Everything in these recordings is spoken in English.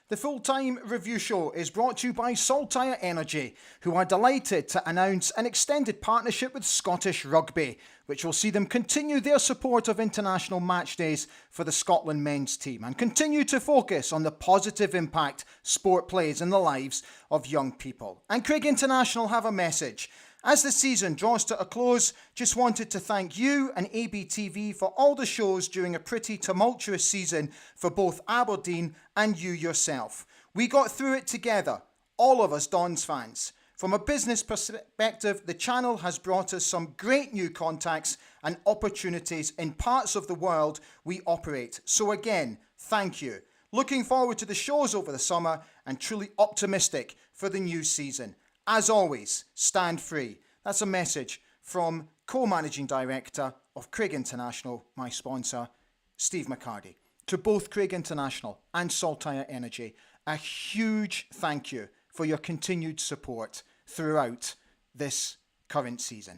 The full-time review show is brought to you by Saltire Energy, who are delighted to announce an extended partnership with Scottish Rugby, which will see them continue their support of international match days for the Scotland men's team and continue to focus on the positive impact sport plays in the lives of young people. And Craig International have a message. As the season draws to a close, just wanted to thank you and ABTV for all the shows during a pretty tumultuous season for both Aberdeen and you yourself. We got through it together, all of us Dons fans. From a business perspective, the channel has brought us some great new contacts and opportunities in parts of the world we operate. So again, thank you. Looking forward to the shows over the summer and truly optimistic for the new season. As always, stand free. That's a message from co-managing director of Craig International, my sponsor, Steve McCarty. To both Craig International and Saltire Energy, a huge thank you for your continued support throughout this current season.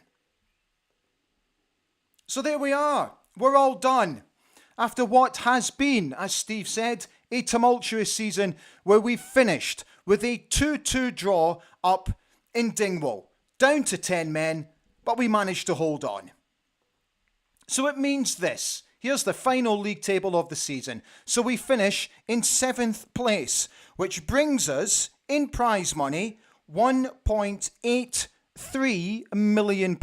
So there we are. We're all done. After what has been, as Steve said, a tumultuous season where we finished with a 2-2 draw up in Dingwall, down to 10 men, but we managed to hold on. So it means this. Here's the final league table of the season. So we finish in 7th place, which brings us, in prize money, £1.83 million.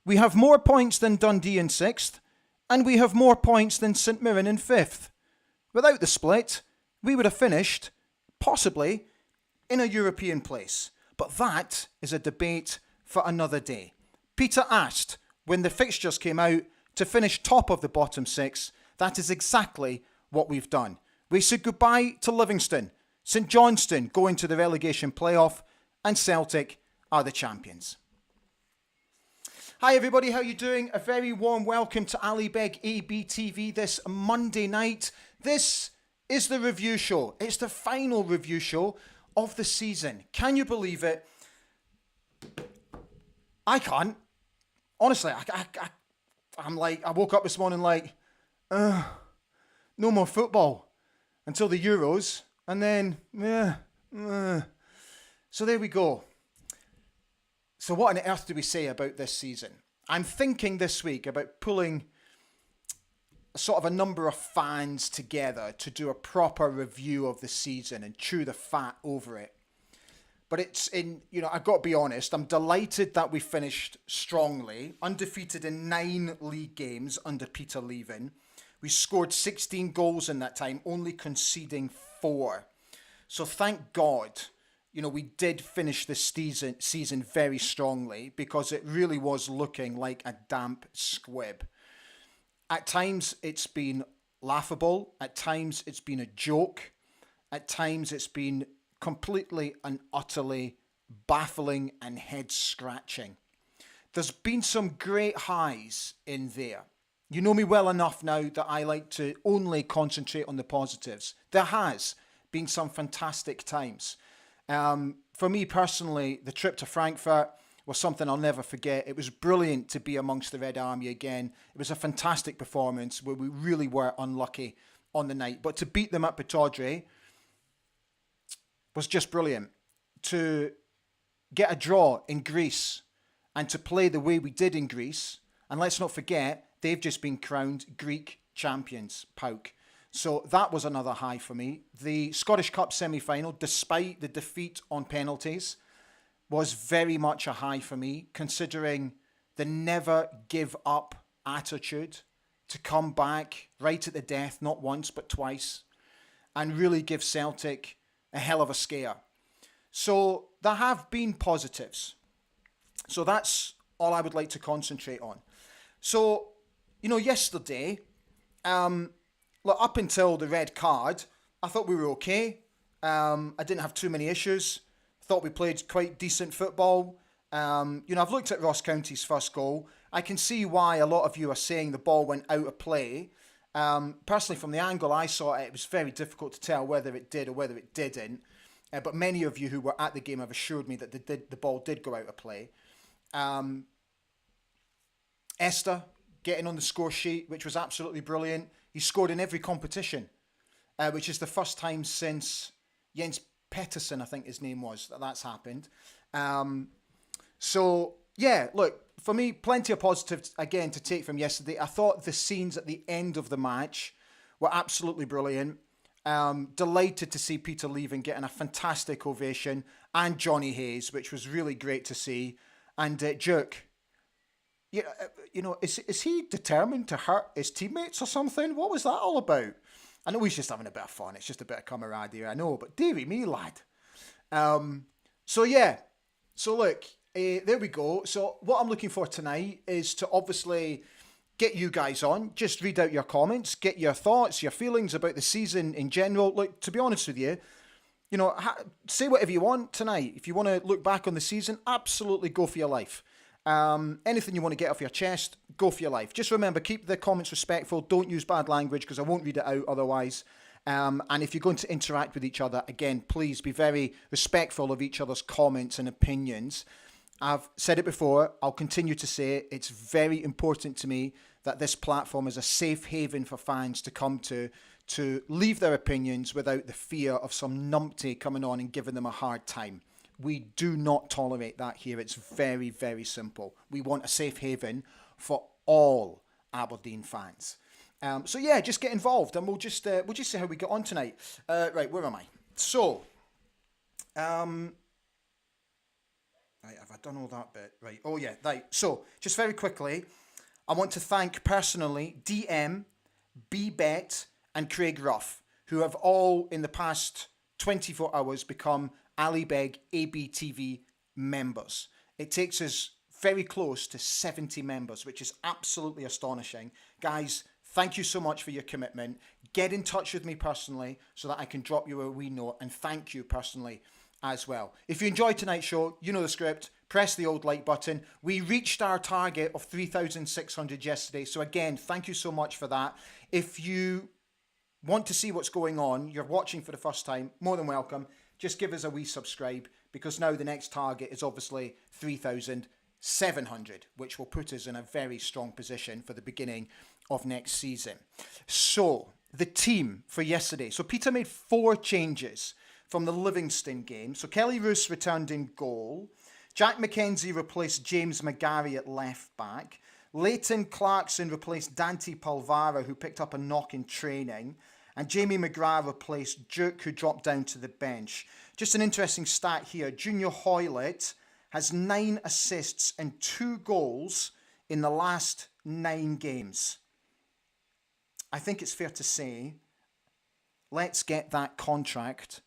We have more points than Dundee in 6th, and we have more points than St Mirren in 5th. Without the split, we would have finished, possibly, in a European place. But that is a debate for another day. Peter asked, when the fixtures came out, to finish top of the bottom 6. That is exactly what we've done. We said goodbye to Livingston, St Johnstone going to the relegation playoff, and Celtic are the champions. Hi everybody, how are you doing? A very warm welcome to Ali Beg ABTV this Monday night. This is the review show. It's the final review show of the season. Can you believe it? I can't. Honestly, I'm like, I woke up this morning like, no more football until the Euros. And then, So there we go. So what on earth do we say about this season? I'm thinking this week about pulling sort of a number of fans together to do a proper review of the season and chew the fat over it. But it's I've got to be honest, I'm delighted that we finished strongly, undefeated in 9 league games under Peter leaving. We scored 16 goals in that time, only conceding 4. So thank God, we did finish this season very strongly, because it really was looking like a damp squib. At times, it's been laughable. At times, it's been a joke. At times, it's been completely and utterly baffling and head-scratching. There's been some great highs in there. You know me well enough now that I like to only concentrate on the positives. There has been some fantastic times. For me personally, the trip to Frankfurt was something I'll never forget. It was brilliant to be amongst the Red Army again. It was a fantastic performance where we really were unlucky on the night. But to beat them at Pittodrie was just brilliant. To get a draw in Greece and to play the way we did in Greece. And let's not forget, they've just been crowned Greek champions, PAOK. So that was another high for me. The Scottish Cup semi-final, despite the defeat on penalties, was very much a high for me, considering the never give up attitude to come back right at the death, not once but twice, and really give Celtic a hell of a scare. So there have been positives. So that's all I would like to concentrate on. So, yesterday, up until the red card, I thought we were okay. I didn't have too many issues. Thought we played quite decent football. I've looked at Ross County's first goal. I can see why a lot of you are saying the ball went out of play. Personally, from the angle I saw it, it was very difficult to tell whether it did or whether it didn't. But many of you who were at the game have assured me that the ball did go out of play. Esther getting on the score sheet, which was absolutely brilliant. He scored in every competition. which is the first time since Jens Pettersson, I think his name was, that's happened. So, yeah, look, for me, plenty of positives, again, to take from yesterday. I thought the scenes at the end of the match were absolutely brilliant. Delighted to see Peter leaving, getting a fantastic ovation, and Johnny Hayes, which was really great to see. And Dirk, is he determined to hurt his teammates or something? What was that all about? I know he's just having a bit of fun. It's just a bit of camaraderie, I know. But dearie me, lad. So, yeah. So, look, there we go. So, what I'm looking for tonight is to obviously get you guys on. Just read out your comments, get your thoughts, your feelings about the season in general. Look, to be honest with you, say whatever you want tonight. If you want to look back on the season, absolutely go for your life. Anything you want to get off your chest, go for your life. Just remember, keep the comments respectful. Don't use bad language because I won't read it out otherwise. And if you're going to interact with each other, again, please be very respectful of each other's comments and opinions. I've said it before, I'll continue to say it. It's very important to me that this platform is a safe haven for fans to come to leave their opinions without the fear of some numpty coming on and giving them a hard time. We do not tolerate that here. It's very, very simple. We want a safe haven for all Aberdeen fans. So yeah, just get involved and we'll just see how we get on tonight. Right, where am I? So, right, have I done all that bit? Right, oh yeah, right. So, just very quickly, I want to thank personally DM, BBet and Craig Ruff, who have all in the past 24 hours become Alibeg ABTV members. It takes us very close to 70 members, which is absolutely astonishing. Guys, thank you so much for your commitment. Get in touch with me personally so that I can drop you a wee note, and thank you personally as well. If you enjoyed tonight's show, you know the script. Press the old like button. We reached our target of 3,600 yesterday. So again, thank you so much for that. If you want to see what's going on, you're watching for the first time, more than welcome. Just give us a wee subscribe, because now the next target is obviously 3,700, which will put us in a very strong position for the beginning of next season. So, the team for yesterday. So, Peter made 4 changes from the Livingston game. So, Kelly Roos returned in goal. Jack McKenzie replaced James McGarry at left back. Leighton Clarkson replaced Dante Palvara, who picked up a knock in training. And Jamie McGrath replaced Duke, who dropped down to the bench. Just an interesting stat here. Junior Hoylett has 9 assists and 2 goals in the last 9 games. I think it's fair to say, let's get that contract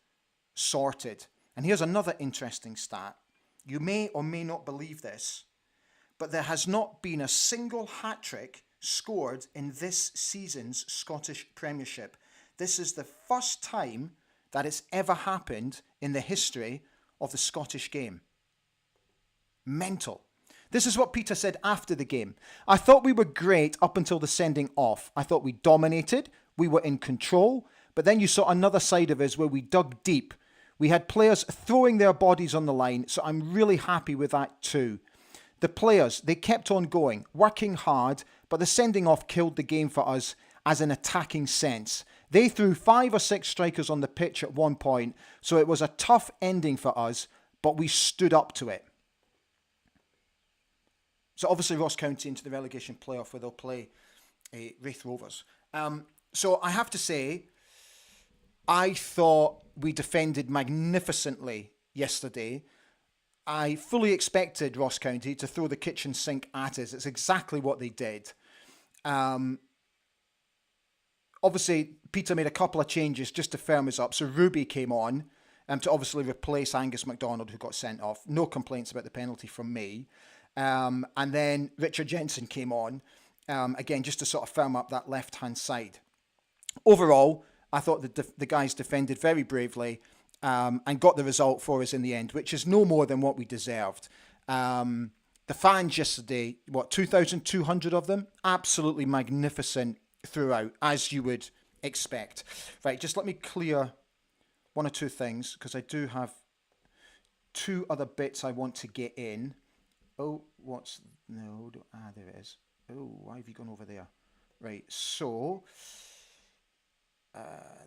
sorted. And here's another interesting stat. You may or may not believe this, but there has not been a single hat-trick scored in this season's Scottish Premiership. This is the first time that it's ever happened in the history of the Scottish game. Mental. This is what Peter said after the game. I thought we were great up until the sending off. I thought we dominated, we were in control, but then you saw another side of us where we dug deep. We had players throwing their bodies on the line, so I'm really happy with that too. The players, they kept on going, working hard, but the sending off killed the game for us as an attacking sense. They threw 5 or 6 strikers on the pitch at one point, so it was a tough ending for us, but we stood up to it. So obviously Ross County into the relegation playoff where they'll play Raith Rovers. So I have to say, I thought we defended magnificently yesterday. I fully expected Ross County to throw the kitchen sink at us. It's exactly what they did. Obviously, Peter made a couple of changes just to firm us up. So Ruby came on to obviously replace Angus MacDonald, who got sent off. No complaints about the penalty from me. And then Richard Jensen came on, again, just to sort of firm up that left-hand side. Overall, I thought the guys defended very bravely and got the result for us in the end, which is no more than what we deserved. The fans yesterday, 2,200 of them? Absolutely magnificent throughout, as you would expect. Right, just let me clear one or two things, because I do have 2 other bits I want to get in. Oh, there it is. Oh, why have you gone over there? Right, so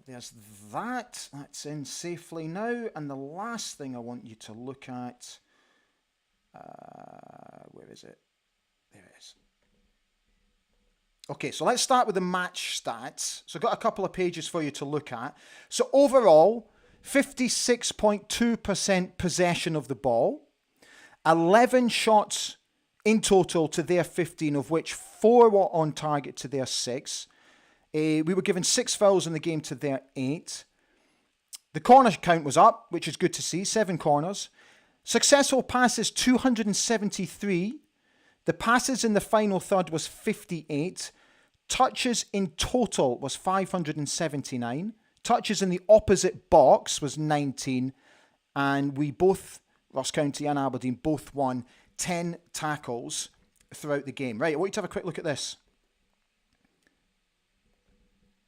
There's that. That's in safely now. And the last thing I want you to look at, where is it? There it is. Okay, so let's start with the match stats. So I've got a couple of pages for you to look at. So overall, 56.2% possession of the ball, 11 shots in total to their 15, of which 4 were on target to their 6. We were given 6 fouls in the game to their 8. The corner count was up, which is good to see, 7 corners. Successful passes, 273. The passes in the final third was 58. Touches in total was 579. Touches in the opposite box was 19. And we both, Ross County and Aberdeen, both won 10 tackles throughout the game. Right, I want you to have a quick look at this.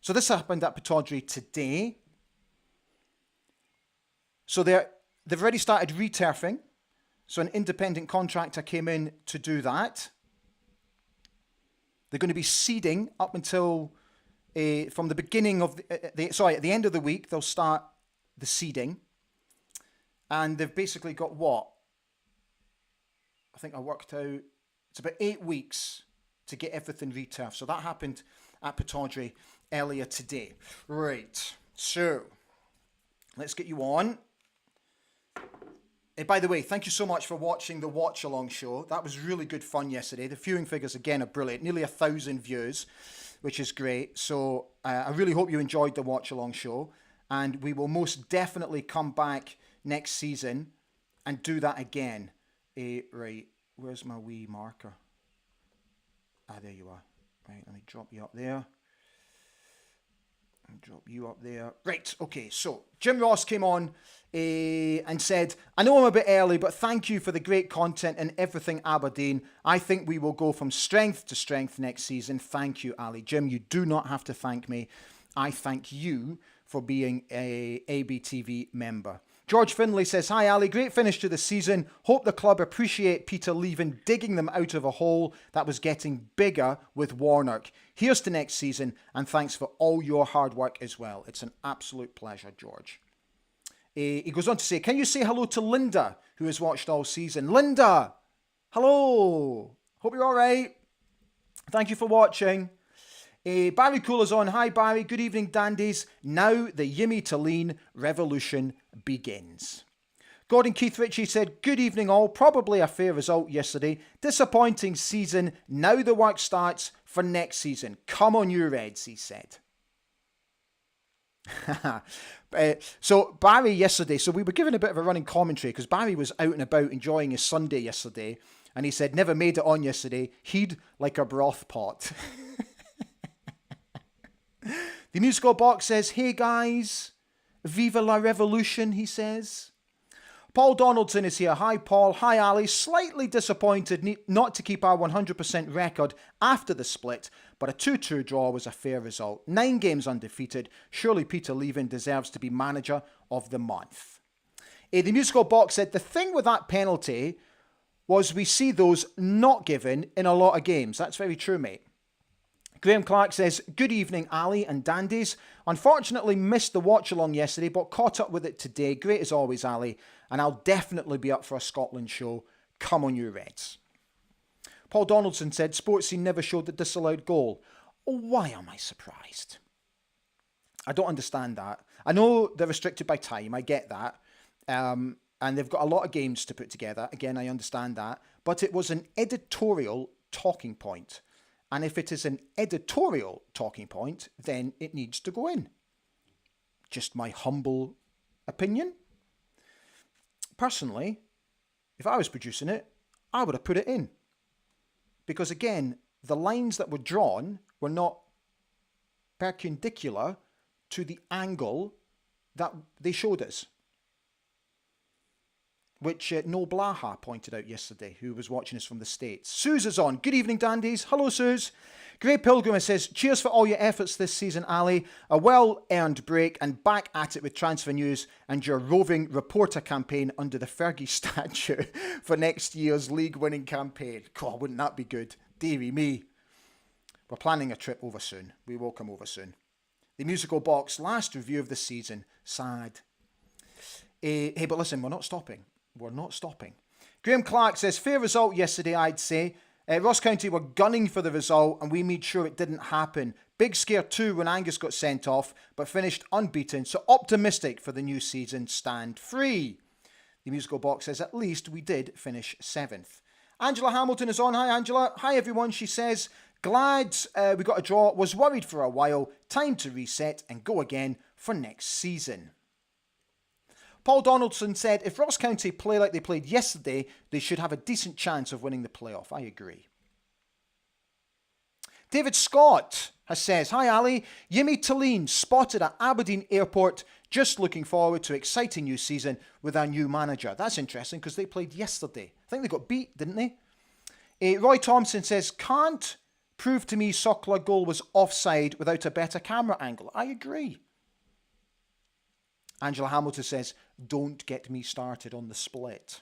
So this happened at Pittodrie today. So they've already started returfing. So an independent contractor came in to do that. They're going to be seeding up until from the beginning of at the end of the week, they'll start the seeding. And they've basically got what? I think I worked out, it's about 8 weeks to get everything returfed. So that happened at Pittodrie earlier today. Right, so let's get you on. By the way, thank you so much for watching the Watch Along show. That was really good fun yesterday. The viewing figures, again, are brilliant. Nearly 1,000 views, which is great. So I really hope you enjoyed the Watch Along show. And we will most definitely come back next season and do that again. Right, where's my wee marker? There you are. Right, let me drop you up there. Drop you up there. Right, okay, so Jim Ross came on and said, I know I'm a bit early, but thank you for the great content and everything Aberdeen. I think we will go from strength to strength next season. Thank you, Ali. Jim, you do not have to thank me. I thank you for being a ABTV member. George Finlay says, hi Ali, great finish to the season. Hope the club appreciate Peter leaving, digging them out of a hole that was getting bigger with Warnock. Here's to next season, and thanks for all your hard work as well. It's an absolute pleasure, George. He goes on to say, can you say hello to Linda, who has watched all season? Linda, hello. Hope you're all right. Thank you for watching. Barry Cooler's on. Hi, Barry. Good evening, dandies. Now the Yimmy to Lean revolution begins. Gordon Keith Ritchie said, good evening all. Probably a fair result yesterday. Disappointing season. Now the work starts for next season. Come on, you Reds, he said. So Barry yesterday, so we were given a bit of a running commentary because Barry was out and about enjoying his Sunday yesterday. And he said, never made it on yesterday. He'd like a broth pot. The musical box says, hey guys, viva la revolution, he says. Paul Donaldson is here. Hi Paul, hi Ali. Slightly disappointed not to keep our 100% record after the split, but a 2-2 draw was a fair result. 9 games undefeated. Surely Peter Leven deserves to be manager of the month. The musical box said, the thing with that penalty was we see those not given in a lot of games. That's very true, mate. Graham Clark says, good evening, Ali and dandies. Unfortunately missed the watch along yesterday, but caught up with it today. Great as always, Ali. And I'll definitely be up for a Scotland show. Come on, you Reds. Paul Donaldson said, Sports Scene never showed the disallowed goal. Oh, why am I surprised? I don't understand that. I know they're restricted by time. I get that. And they've got a lot of games to put together. Again, I understand that. But it was an editorial talking point. And if it is an editorial talking point, then it needs to go in. Just my humble opinion. Personally, if I was producing it, I would have put it in. Because again, the lines that were drawn were not perpendicular to the angle that they showed us. Which Noel Blaha pointed out yesterday, who was watching us from the States. Suze is on. Good evening, dandies. Hello, Suze. Great Pilgrim says, cheers for all your efforts this season, Ali. A well-earned break and back at it with transfer news and your roving reporter campaign under the Fergie statue for next year's league-winning campaign. God, wouldn't that be good? Dearie me. We're planning a trip over soon. We will come over soon. The Musical Box, last review of the season. Sad. Hey, but listen, we're not stopping. We're not stopping. Graham Clark says, fair result yesterday, I'd say. Ross County were gunning for the result and we made sure it didn't happen. Big scare too when Angus got sent off, but finished unbeaten, so optimistic for the new season. Stand free. The Musical Box says, at least we did finish 7th. Angela Hamilton is on. Hi, Angela. Hi, everyone. She says, glad we got a draw. Was worried for a while. Time to reset and go again for next season. Paul Donaldson said, if Ross County play like they played yesterday, they should have a decent chance of winning the playoff. I agree. David Scott says, hi Ali, Yimi Talene spotted at Aberdeen Airport, just looking forward to exciting new season with our new manager. That's interesting because they played yesterday. I think they got beat, didn't they? Roy Thompson says, can't prove to me Sokla goal was offside without a better camera angle. I agree. Angela Hamilton says, don't get me started on the split.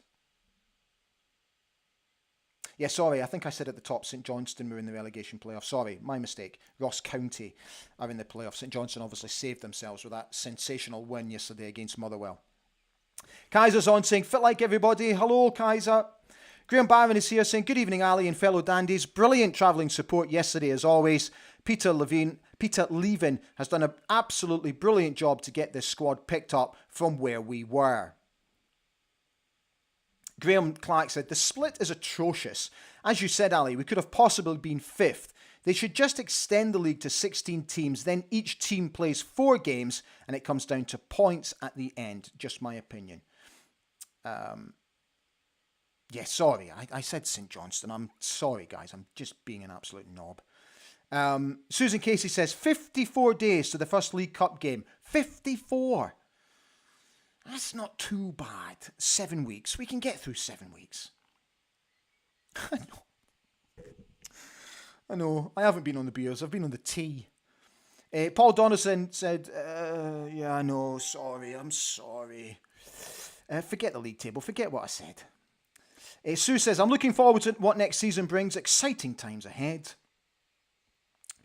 Yeah, sorry, I think I said at the top St Johnstone were in the relegation playoff. Sorry, my mistake. Ross County are in the playoff. St Johnstone obviously saved themselves with that sensational win yesterday against Motherwell. Kaiser's on saying, fit like everybody. Hello, Kaiser. Graham Barron is here saying, good evening, Ali and fellow dandies. Brilliant travelling support yesterday as always. Peter Levin has done an absolutely brilliant job to get this squad picked up from where we were. Graham Clark said, the split is atrocious. As you said, Ali, we could have possibly been 5th. They should just extend the league to 16 teams, then each team plays 4 games and it comes down to points at the end. Just my opinion. Yeah, sorry, I said St Johnstone. I'm sorry, guys. I'm just being an absolute knob. Susan Casey says, 54 days to the first League Cup game. 54. That's not too bad. 7 weeks. We can get through 7 weeks. I know. I haven't been on the beers. I've been on the tea. Paul Donaldson said, yeah, I know. Sorry. I'm sorry. Forget the league table. Forget what I said. Sue says, I'm looking forward to what next season brings. Exciting times ahead.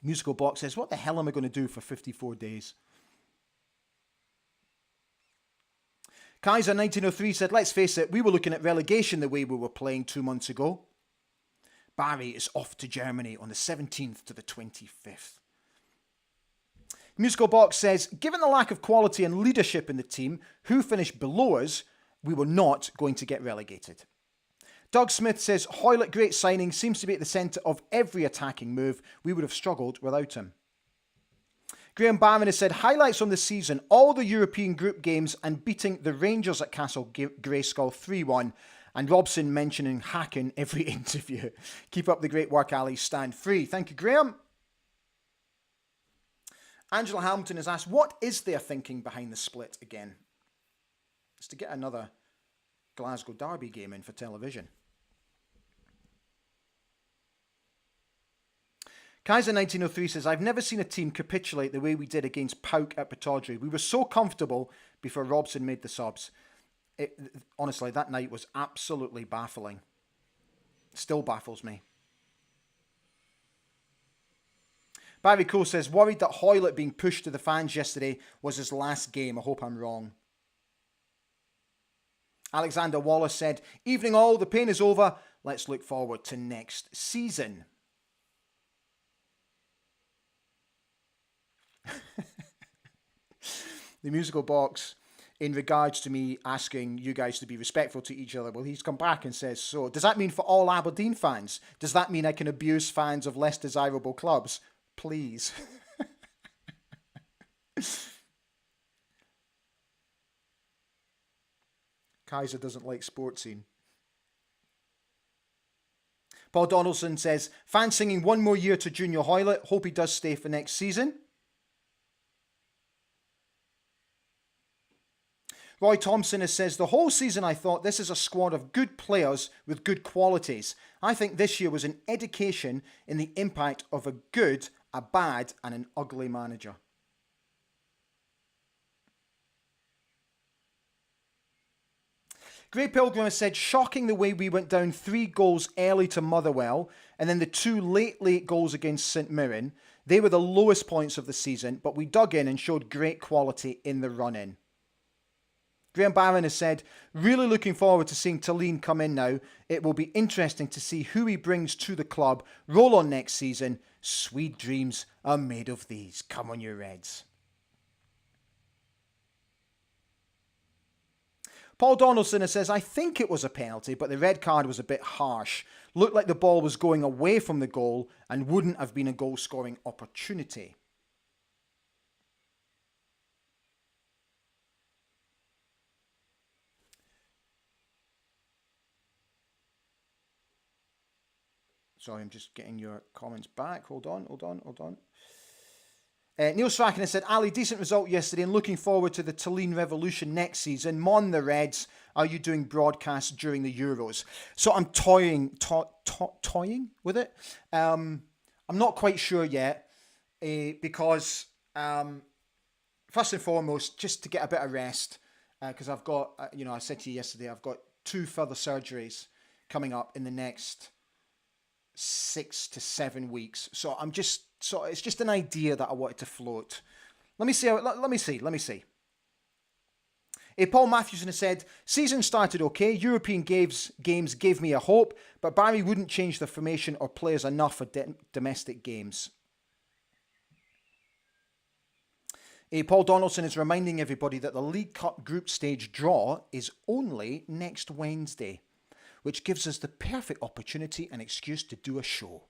Musical Box says, what the hell am I going to do for 54 days? Kaiser 1903 said, let's face it, we were looking at relegation the way we were playing 2 months ago. Barry is off to Germany on the 17th to the 25th. Musical Box says, given the lack of quality and leadership in the team, who finished below us, we were not going to get relegated. Doug Smith says, Hoylett, great signing, seems to be at the centre of every attacking move. We would have struggled without him. Graham Barron has said, highlights from the season, all the European group games and beating the Rangers at Castle Grayskull 3-1, and Robson mentioning Hacken every interview. Keep up the great work, Ali. Stand free. Thank you, Graham. Angela Hamilton has asked, what is their thinking behind the split again? It's to get another Glasgow Derby game in for television. Kaiser 1903 says, I've never seen a team capitulate the way we did against Pauk at Pittodrie. We were so comfortable before Robson made the subs. Honestly, that night was absolutely baffling. Still baffles me. Barry Cole says, worried that Hoylett being pushed to the fans yesterday was his last game. I hope I'm wrong. Alexander Wallace said, evening all, the pain is over. Let's look forward to next season. The Musical Box, in regards to me asking you guys to be respectful to each other, well, he's come back and says, so does that mean for all Aberdeen fans? Does that mean I can abuse fans of less desirable clubs? Please. Kaiser doesn't like sports scene. Paul Donaldson says, fans singing one more year to Junior Hoylett. Hope he does stay for next season. Roy Thompson says, the whole season I thought this is a squad of good players with good qualities. I think this year was an education in the impact of a good, a bad and an ugly manager. Gray Pilgrim has said, shocking the way we went down 3 goals early to Motherwell and then the 2 late goals against St Mirren. They were the lowest points of the season, but we dug in and showed great quality in the run-in. Graham Barron has said, really looking forward to seeing Tallinn come in now. It will be interesting to see who he brings to the club. Roll on next season. Sweet dreams are made of these. Come on, you Reds. Paul Donaldson says, I think it was a penalty, but the red card was a bit harsh. Looked like the ball was going away from the goal and wouldn't have been a goal-scoring opportunity. Sorry, I'm just getting your comments back. Hold on. Neil Strachan has said, Ali, decent result yesterday and looking forward to the Tallinn Revolution next season. Mon the Reds, are you doing broadcasts during the Euros? So I'm toying with it. I'm not quite sure yet because first and foremost, just to get a bit of rest because I've got, I said to you yesterday, I've got 2 further surgeries coming up in the next 6 to 7 weeks. So it's just an idea that I wanted to float. Let me see. Paul Matthewson has said, season started okay. European games gave me a hope, but Barry wouldn't change the formation or players enough for domestic games. Paul Donaldson is reminding everybody that the League Cup group stage draw is only next Wednesday, which gives us the perfect opportunity and excuse to do a show.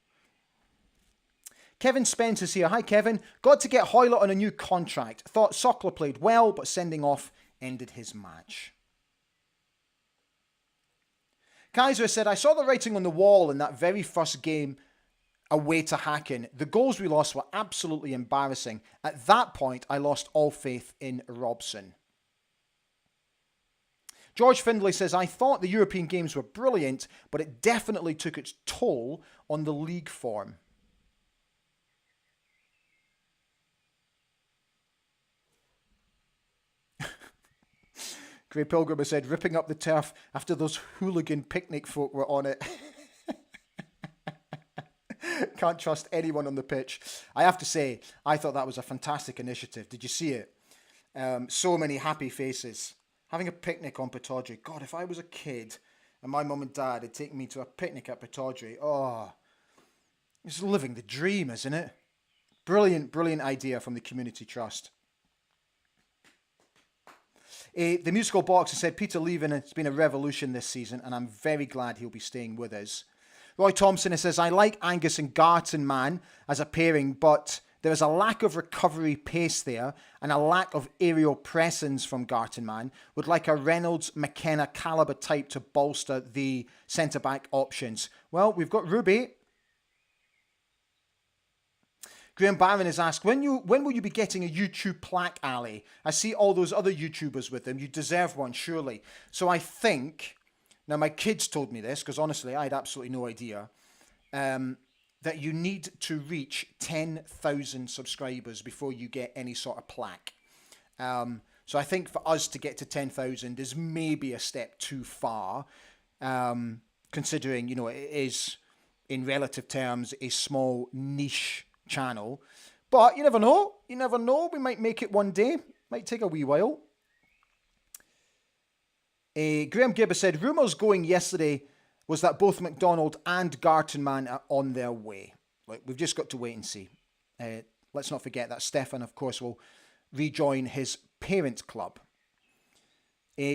Kevin Spence is here. Hi, Kevin. Got to get Hoylett on a new contract. Thought Sokler played well, but sending off ended his match. Kaiser said, I saw the writing on the wall in that very first game away to Häcken. The goals we lost were absolutely embarrassing. At that point, I lost all faith in Robson. George Findlay says, I thought the European games were brilliant, but it definitely took its toll on the league form. Gray Pilgrim has said, ripping up the turf after those hooligan picnic folk were on it. Can't trust anyone on the pitch. I have to say, I thought that was a fantastic initiative. Did you see it? So many happy faces. Having a picnic on Pittodrie. God, if I was a kid and my mum and dad had taken me to a picnic at Pittodrie, it's living the dream, isn't it? Brilliant idea from the Community Trust. The Musical Box has said, Peter leaving, it's been a revolution this season, and I'm very glad he'll be staying with us. Roy Thompson says, I like Angus and Gartenmann as a pairing, but there is a lack of recovery pace there and a lack of aerial presence from Gartenmann. Would like a Reynolds McKenna caliber type to bolster the centre-back options. Well, we've got Ruby. Graham Barron has asked, when will you be getting a YouTube plaque, Ali? I see all those other YouTubers with them. You deserve one, surely. So I think, now my kids told me this, because honestly, I had absolutely no idea, that you need to reach 10,000 subscribers before you get any sort of plaque. So I think for us to get to 10,000 is maybe a step too far, considering, it is, in relative terms, a small niche channel. But you never know. We might make it one day. Might take a wee while. Graham Gibb has said, rumours going yesterday was that both McDonald and Gartenmann are on their way. We've just got to wait and see. Let's not forget that Stefan, of course, will rejoin his parent club.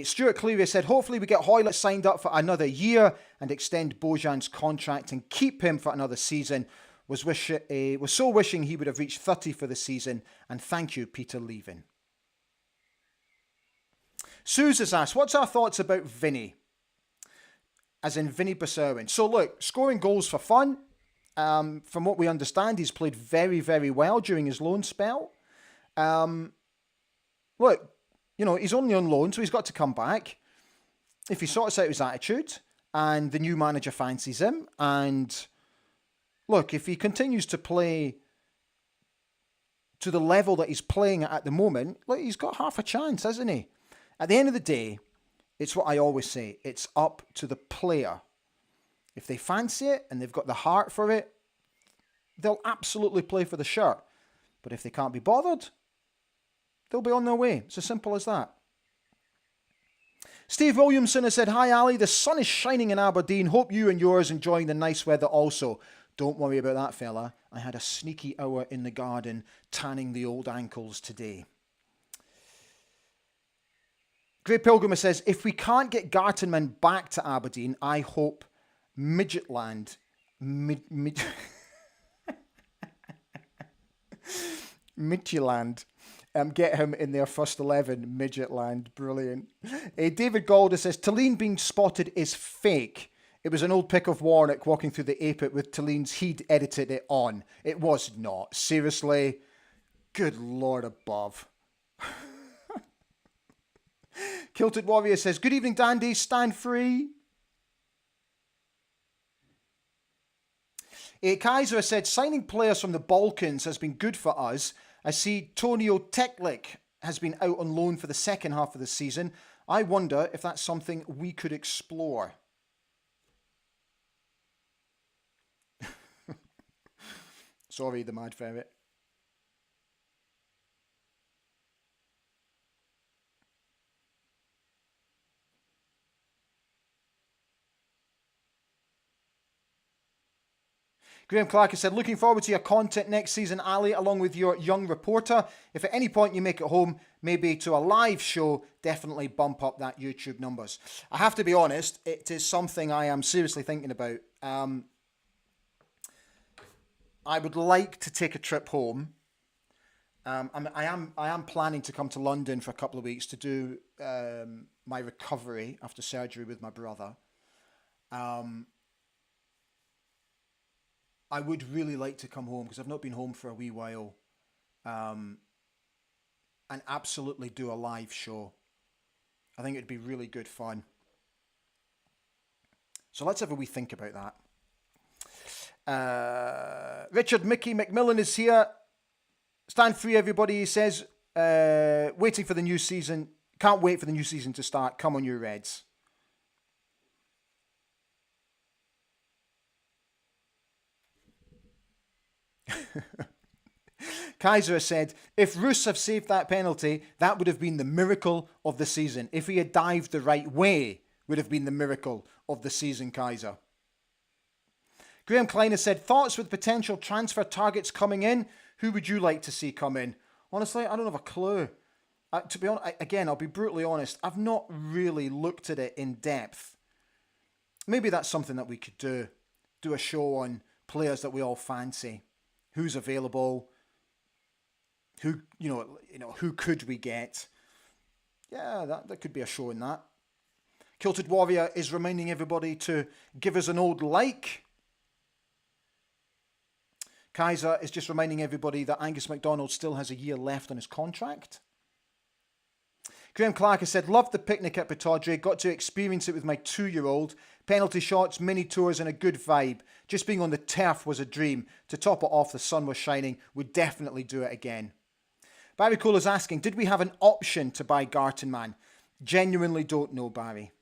Stuart Cleary said, hopefully we get Hoylett signed up for another year and extend Bojan's contract and keep him for another season. Was so wishing he would have reached 30 for the season. And thank you, Peter leaving. Suze has asked, what's our thoughts about Vinny? As in Vinny Basirwin. So look, scoring goals for fun. From what we understand, he's played very, very well during his loan spell. Look, he's only on loan, so he's got to come back. If he sorts out his attitude and the new manager fancies him, and look, if he continues to play to the level that he's playing at the moment, look, he's got half a chance, hasn't he? At the end of the day, it's what I always say. It's up to the player. If they fancy it and they've got the heart for it, they'll absolutely play for the shirt. But if they can't be bothered, they'll be on their way. It's as simple as that. Steve Williamson has said, "Hi Ali, the sun is shining in Aberdeen. Hope you and yours enjoying the nice weather also." Don't worry about that, fella. I had a sneaky hour in the garden tanning the old ankles today. Grey Pilgrimer says, "If we can't get Gartenmann back to Aberdeen, I hope Midgetland Midtjylland get him in their first 11. Midgetland, brilliant." David Galder says, "Talene being spotted is fake. It was an old pic of Warnock walking through the apit with Talene's he'd edited it on. It was not. Seriously? Good Lord above." Kilted Warrior says, "Good evening, Dandy. Stand free." Kaiser said, "Signing players from the Balkans has been good for us. I see Tonio Teklik has been out on loan for the second half of the season. I wonder if that's something we could explore." Sorry, the Mad Ferret. Graham Clark has said, "Looking forward to your content next season, Ali, along with your young reporter. If at any point you make it home, maybe to a live show, definitely bump up that YouTube numbers." I have to be honest, it is something I am seriously thinking about. I would like to take a trip home. I am planning to come to London for a couple of weeks to do my recovery after surgery with my brother. I would really like to come home because I've not been home for a wee while, and absolutely do a live show. I think it'd be really good fun. So let's have a wee think about that. Richard Mickey McMillan is here. "Stand free, everybody," he says. Waiting for the new season. Can't wait for the new season to start. Come on, you Reds. Kaiser said, "If Roos have saved that penalty, that would have been the miracle of the season. If he had dived the right way, would have been the miracle of the season, Kaiser." Graham Klein has said, "Thoughts with potential transfer targets coming in? Who would you like to see come in?" Honestly, I don't have a clue. To be honest, again, I'll be brutally honest. I've not really looked at it in depth. Maybe that's something that we could do. Do a show on players that we all fancy. Who's available? Who who could we get? Yeah, that could be a show in that. Kilted Warrior is reminding everybody to give us an old like. Kaiser is just reminding everybody that Angus MacDonald still has a year left on his contract. Graham Clark has said, "Loved the picnic at Pittodrie. Got to experience it with my 2-year-old. Penalty shots, mini tours and a good vibe. Just being on the turf was a dream. To top it off, the sun was shining. Would definitely do it again." Barry Cole is asking, "Did we have an option to buy Gartenmann?" Genuinely don't know, Barry.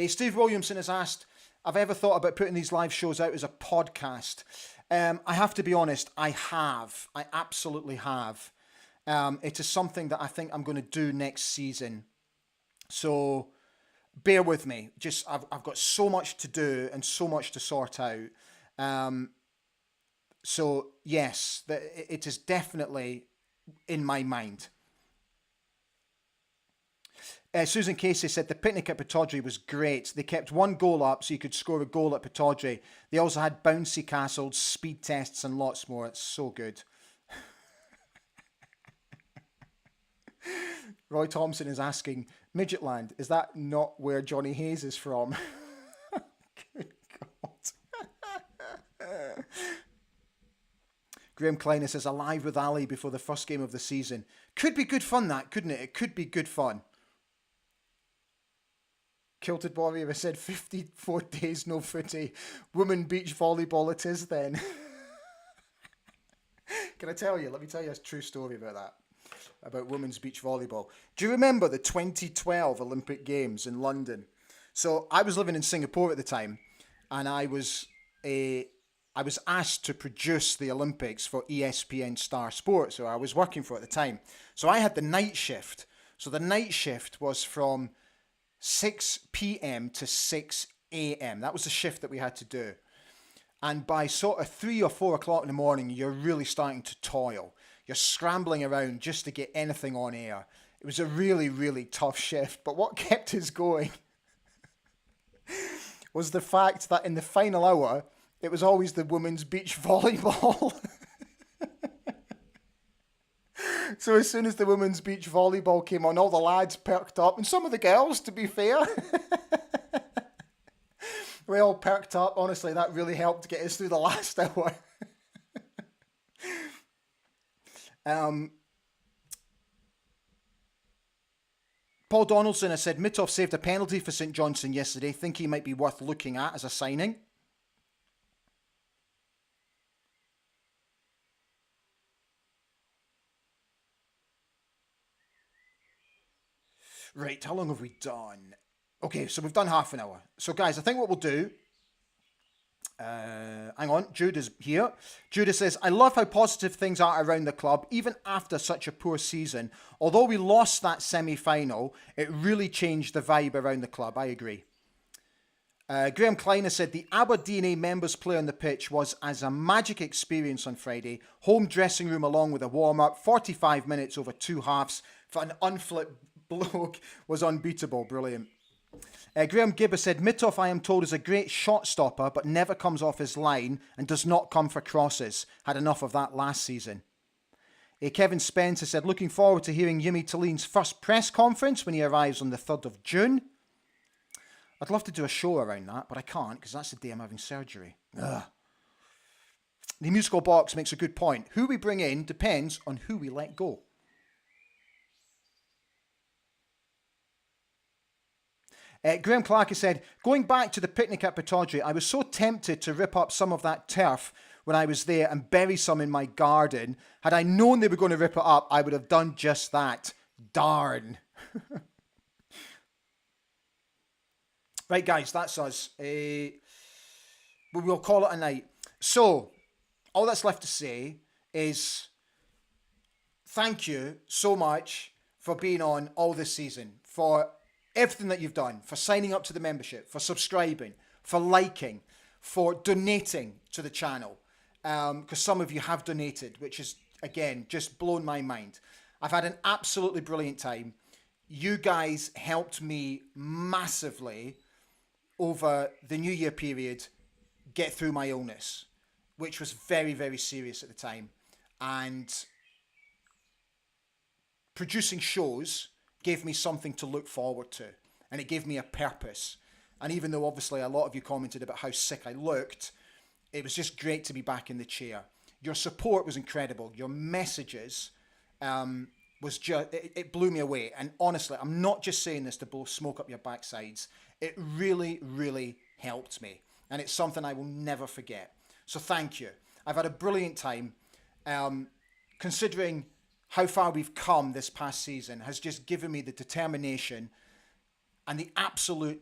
Steve Williamson has asked, "Have I ever thought about putting these live shows out as a podcast?" I have to be honest, I have. I absolutely have. It is something that I think I'm going to do next season. So bear with me. Just I've got so much to do and so much to sort out. So yes, it is definitely in my mind. Susan Casey said, "The picnic at Pittodrie was great. They kept one goal up so you could score a goal at Pittodrie. They also had bouncy castles, speed tests and lots more. It's so good." Roy Thompson is asking, "Midgetland, is that not where Johnny Hayes is from?" Good God. Graham Kleiner says, "Alive with Ali before the first game of the season." Could be good fun, that, couldn't it? It could be good fun. Kilted Warrior has said, 54 days no footy. Women beach volleyball it is then. Can I tell you? Let me tell you a true story about that. About women's beach volleyball. Do you remember the 2012 Olympic Games in London? So I was living in Singapore at the time, and I was I was asked to produce the Olympics for ESPN Star Sports, so I was working for at the time. So I had the night shift. So the night shift was from 6 p.m. to 6 a.m. That was the shift that we had to do. And by sort of 3 or 4 o'clock in the morning, you're really starting to toil. You're scrambling around just to get anything on air. It was a really, really tough shift. But what kept us going was the fact that in the final hour, it was always the women's beach volleyball. So as soon as the women's beach volleyball came on, all the lads perked up, and some of the girls, to be fair. We all perked up. Honestly, that really helped get us through the last hour. Paul Donaldson has said, Mitov saved a penalty for St Johnstone yesterday. Think he might be worth looking at as a signing. Right, how long have we done? Okay, so we've done half an hour. So guys, I think what we'll do... hang on, Jude is here. Judah says, I love how positive things are around the club, even after such a poor season. Although we lost that semi-final, it really changed the vibe around the club. I agree. Graham Kleiner said, the Aberdeen members play on the pitch was as a magic experience on Friday. Home dressing room along with a warm-up, 45 minutes over 2 halves for an unflipped bloke was unbeatable. Brilliant. Graham Gibber said, Mitov, I am told, is a great shot stopper, but never comes off his line and does not come for crosses. Had enough of that last season. Kevin Spencer said, looking forward to hearing Yumi Tallin's first press conference when he arrives on the 3rd of June. I'd love to do a show around that, but I can't because that's the day I'm having surgery. Ugh. The musical box makes a good point. Who we bring in depends on who we let go. Graham Clark has said, going back to the picnic at Pittodrie, I was so tempted to rip up some of that turf when I was there and bury some in my garden. Had I known they were going to rip it up, I would have done just that. Darn. Right, guys, that's us. We will call it a night. So, all that's left to say is thank you so much for being on all this season, for everything that you've done, for signing up to the membership, for subscribing, for liking, for donating to the channel. Because some of you have donated, which is, again, just blown my mind. I've had an absolutely brilliant time. You guys helped me massively over the New Year period get through my illness, which was very, very serious at the time. And producing shows gave me something to look forward to, and it gave me a purpose. And even though obviously a lot of you commented about how sick I looked, it was just great to be back in the chair. Your support was incredible. Your messages was just, it blew me away. And honestly, I'm not just saying this to blow smoke up your backsides. It really, really helped me. And it's something I will never forget. So thank you. I've had a brilliant time. Considering how far we've come this past season has just given me the determination and the absolute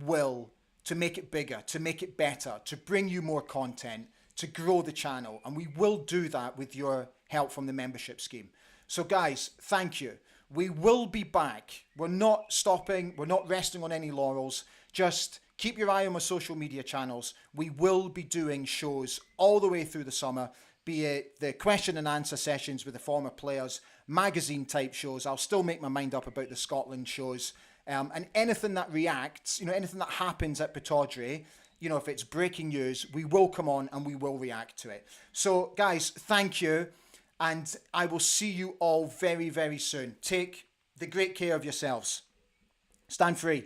will to make it bigger, to make it better, to bring you more content, to grow the channel. And we will do that with your help from the membership scheme. So guys, thank you. We will be back. We're not stopping. We're not resting on any laurels. Just keep your eye on my social media channels. We will be doing shows all the way through the summer, be it the question and answer sessions with the former players, magazine type shows. I'll still make my mind up about the Scotland shows. And anything that reacts, anything that happens at Pittodrie, if it's breaking news, we will come on and we will react to it. So guys, thank you. And I will see you all very, very soon. Take the great care of yourselves. Stand free.